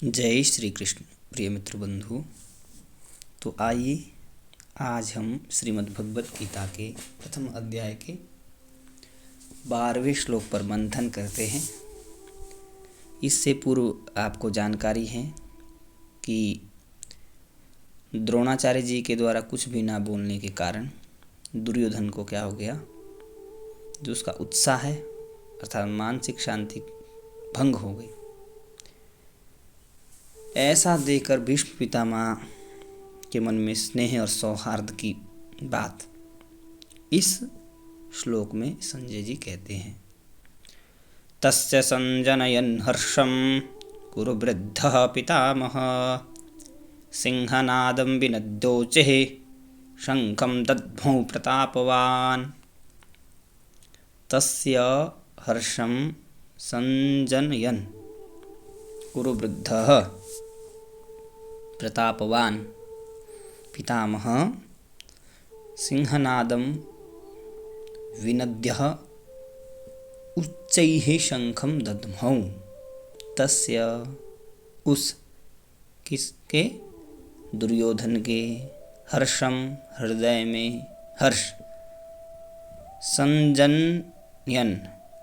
जय श्री कृष्ण। प्रिय मित्र बंधु, तो आइए आज हम श्रीमद् भगवत गीता के प्रथम अध्याय के 12वें श्लोक पर मंथन करते हैं। इससे पूर्व आपको जानकारी है कि द्रोणाचार्य जी के द्वारा कुछ भी ना बोलने के कारण दुर्योधन को क्या हो गया, जो उसका उत्साह है अर्थात मानसिक शांति भंग हो गई। ऐसा देखकर भीष्म पितामह के मन में स्नेह और सौहार्द की बात इस श्लोक में संजय जी कहते हैं। तस्य संजनयन् हर्षं कुरु वृद्धः पितामह सिंहनादं विनद्योचेः शंखं दद्मौ प्रतापवान्। तस्य हर्षं संजनयन् कुरु वृद्धः प्रतापवान् पितामह सिंहनादं विनद्य उच्चैः शंखं दद्मौ। तस्य उस किसके, दुर्योधन के, हर्षम हृदय में हर्ष, संजनयन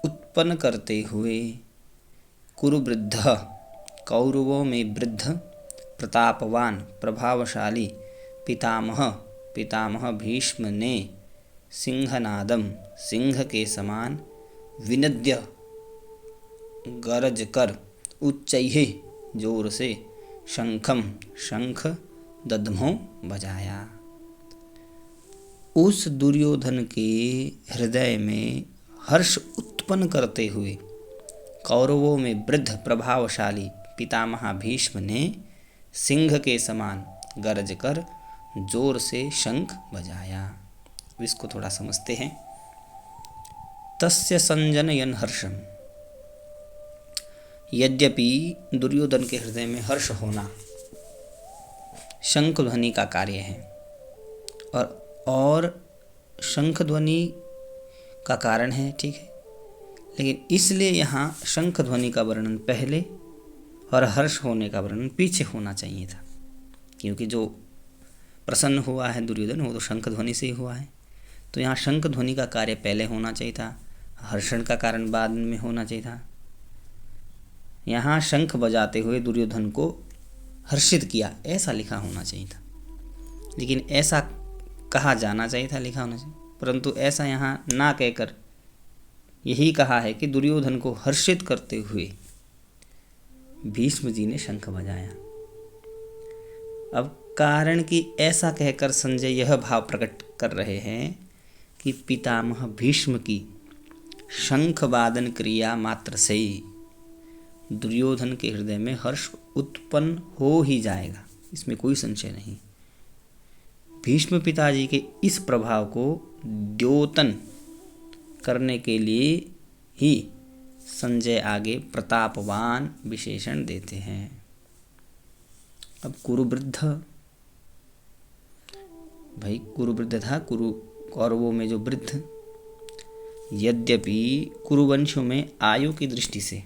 उत्पन्न करते हुए, कुरु वृद्ध कौरवों में वृद्ध, प्रतापवान प्रभावशाली, पितामह भीष्म ने सिंहनादम सिंह के समान, विनद्य गरज कर, उच्चैः जोर से, शंखम शंख, दद्मौ बजाया। उस दुर्योधन के हृदय में हर्ष उत्पन्न करते हुए कौरवों में वृद्ध प्रभावशाली पितामह भीष्म ने सिंह के समान गरज कर जोर से शंख बजाया। इसको थोड़ा समझते हैं। तस्य संजनयन् हर्षम, यद्यपि दुर्योधन के हृदय में हर्ष होना शंख ध्वनि का कार्य है और शंख ध्वनि का कारण है, ठीक है, लेकिन इसलिए यहाँ शंख ध्वनि का वर्णन पहले और हर्ष होने का वर्णन पीछे होना चाहिए था, क्योंकि जो प्रसन्न हुआ है दुर्योधन वो तो शंख ध्वनि से ही हुआ है। तो यहाँ शंख ध्वनि का कार्य पहले होना चाहिए था, हर्षण का कारण बाद में होना चाहिए था। यहाँ शंख बजाते हुए दुर्योधन को हर्षित किया ऐसा लिखा होना चाहिए था, लेकिन ऐसा कहा जाना चाहिए था, लिखा होना चाहिए, परंतु ऐसा यहाँ ना कहकर यही कहा है कि दुर्योधन को हर्षित करते हुए भीष्म जी ने शंख बजाया। अब कारण कि ऐसा कहकर संजय यह भाव प्रकट कर रहे हैं कि पितामह भीष्म की शंख वादन क्रिया मात्र से ही दुर्योधन के हृदय में हर्ष उत्पन्न हो ही जाएगा, इसमें कोई संशय नहीं। भीष्म पिताजी के इस प्रभाव को द्योतन करने के लिए ही संजय आगे प्रतापवान विशेषण देते हैं। अब कुरुवृद्ध, भाई कुरुवृद्ध था, कुरु कौरवों में जो वृद्ध, यद्यपि कुरुवंशों में आयु की दृष्टि से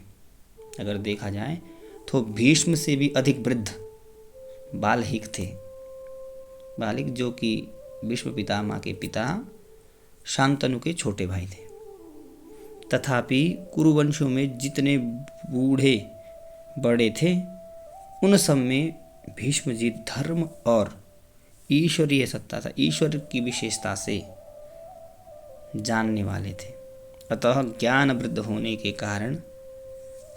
अगर देखा जाए तो भीष्म से भी अधिक वृद्ध बाल्हिक थे। बाल्हिक जो कि भीष्म पितामह के पिता शांतनु के छोटे भाई थे। तथापि कुरुवंशों में जितने बूढ़े बड़े थे उन सब में भीष्म जी धर्म और ईश्वरीय सत्ता था, ईश्वर की विशेषता से जानने वाले थे। अतः ज्ञान वृद्ध होने के कारण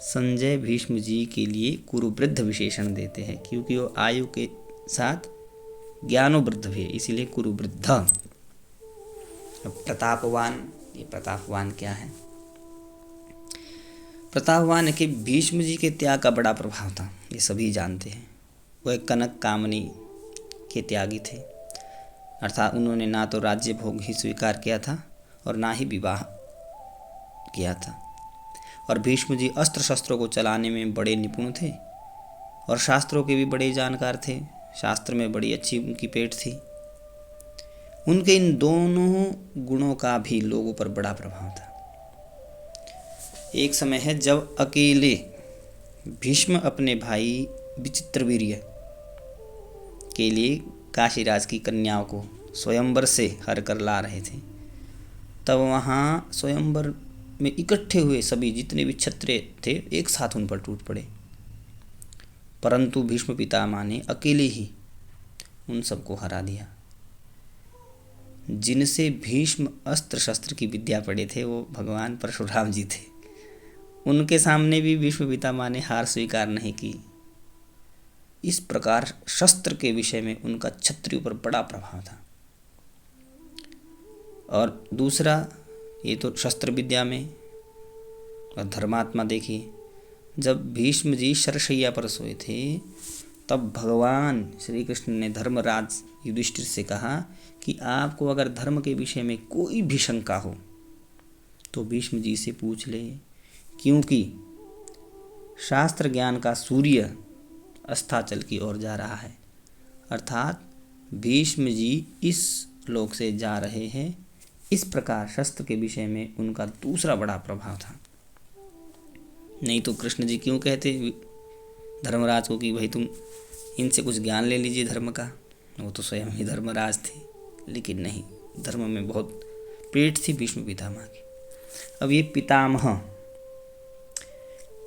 संजय भीष्म जी के लिए कुरुवृद्ध विशेषण देते हैं, क्योंकि वो आयु के साथ ज्ञानोवृद्ध भी है, इसीलिए कुरुवृद्ध। अब प्रतापवान, ये प्रतापवान क्या है? प्रतापवान के भीष्म जी के त्याग का बड़ा प्रभाव था, ये सभी जानते हैं। वह कनक कामनी के त्यागी थे, अर्थात उन्होंने ना तो राज्य भोग ही स्वीकार किया था और ना ही विवाह किया था। और भीष्म जी अस्त्र शस्त्रों को चलाने में बड़े निपुण थे और शास्त्रों के भी बड़े जानकार थे, शास्त्र में बड़ी अच्छी उनकी पेठ थी। उनके इन दोनों गुणों का भी लोगों पर बड़ा प्रभाव था। एक समय है जब अकेले भीष्म अपने भाई विचित्र वीर्य के लिए काशीराज की कन्याओं को स्वयंवर से हर कर ला रहे थे, तब वहाँ स्वयंवर में इकट्ठे हुए सभी जितने भी क्षत्रिय थे एक साथ उन पर टूट पड़े, परंतु भीष्म पितामह ने अकेले ही उन सबको हरा दिया। जिनसे भीष्म अस्त्र शस्त्र की विद्या पढ़े थे वो भगवान परशुराम जी थे, उनके सामने भी भीष्म पितामह ने हार स्वीकार नहीं की। इस प्रकार शस्त्र के विषय में उनका क्षत्रियों पर बड़ा प्रभाव था। और दूसरा, ये तो शस्त्र विद्या में, और धर्मात्मा देखिए, जब भीष्म जी शरशैया पर सोए थे तब भगवान श्री कृष्ण ने धर्मराज युधिष्ठिर से कहा कि आपको अगर धर्म के विषय में कोई भी शंका हो तो भीष्म जी से पूछ ले, क्योंकि शास्त्र ज्ञान का सूर्य अस्ताचल की ओर जा रहा है। अर्थात भीष्म जी इस लोक से जा रहे हैं। इस प्रकार शस्त्र के विषय में उनका दूसरा बड़ा प्रभाव था। नहीं तो कृष्ण जी क्यों कहते धर्मराज को कि भाई तुम इनसे कुछ ज्ञान ले लीजिए धर्म का, वो तो स्वयं ही धर्मराज थे। लेकिन नहीं, धर्म में बहुत पीठ थी भीष्म पितामह की। अब ये पितामह,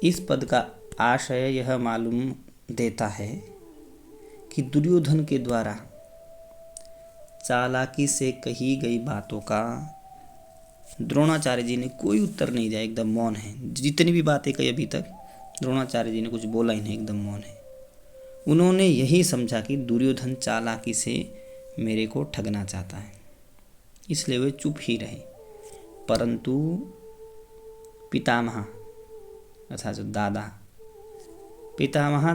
इस पद का आशय यह मालूम देता है कि दुर्योधन के द्वारा चालाकी से कही गई बातों का द्रोणाचार्य जी ने कोई उत्तर नहीं दिया, एकदम मौन है। जितनी भी बातें कही अभी तक द्रोणाचार्य जी ने कुछ बोला ही नहीं, एकदम मौन है। उन्होंने यही समझा कि दुर्योधन चालाकी से मेरे को ठगना चाहता है, इसलिए वे चुप ही रहे। परंतु पितामह अर्थात जो दादा, पितामह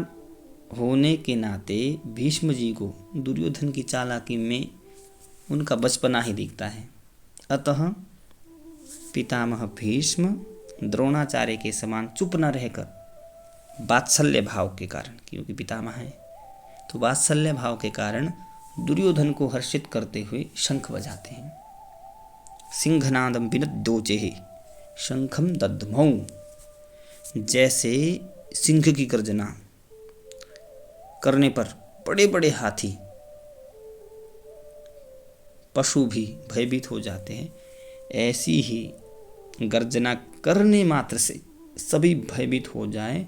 होने के नाते भीष्म जी को दुर्योधन की चालाकी में उनका बचपना ही दिखता है। अतः पितामह भीष्म द्रोणाचार्य के समान चुप न रहकर वात्सल्य भाव के कारण, क्योंकि पितामह है तो वात्सल्य भाव के कारण दुर्योधन को हर्षित करते हुए शंख बजाते हैं। सिंहनादम विनद्योचेहि शंखम दद्मौ, जैसे सिंह की गर्जना करने पर बड़े बड़े हाथी पशु भी भयभीत हो जाते हैं, ऐसी ही गर्जना करने मात्र से सभी भयभीत हो जाए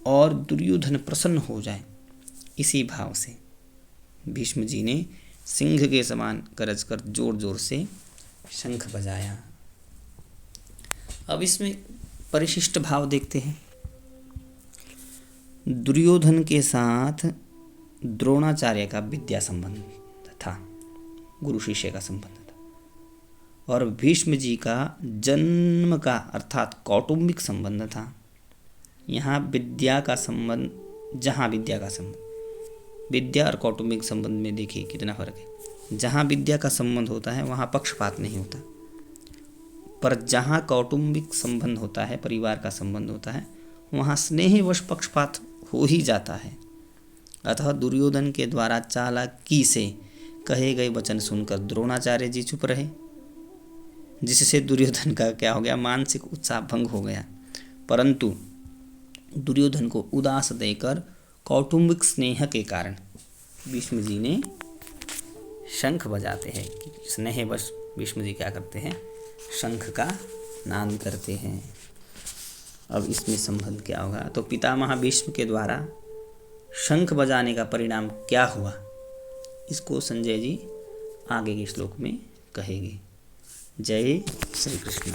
और दुर्योधन प्रसन्न हो जाए, इसी भाव से भीष्म जी ने सिंह के समान गरज कर जोर जोर से शंख बजाया। अब इसमें परिशिष्ट भाव देखते हैं। दुर्योधन के साथ द्रोणाचार्य का विद्या संबंध था, गुरु शिष्य का संबंध था, और भीष्म जी का जन्म का अर्थात कौटुंबिक संबंध था। यहाँ विद्या का संबंध, जहाँ विद्या का संबंध, विद्या और कौटुंबिक संबंध में देखिए कितना फर्क है। जहाँ विद्या का संबंध होता है वहाँ पक्षपात नहीं होता, पर जहाँ कौटुंबिक संबंध होता है, परिवार का संबंध होता है, वहाँ स्नेहवश पक्षपात हो ही जाता है। अतः दुर्योधन के द्वारा चालाकी से कहे गए वचन सुनकर द्रोणाचार्य जी चुप रहे, जिससे दुर्योधन का क्या हो गया, मानसिक उत्साह भंग हो गया। परंतु दुर्योधन को उदास देकर कौटुंबिक स्नेह के कारण भीष्म जी ने शंख बजाते हैं कि स्नेहवश भीष्म जी क्या करते हैं, शंख का नाद करते हैं। अब इसमें संबंध क्या होगा, तो पितामह भीष्म के द्वारा शंख बजाने का परिणाम क्या हुआ, इसको संजय जी आगे के श्लोक में कहेंगे। जय श्री कृष्ण।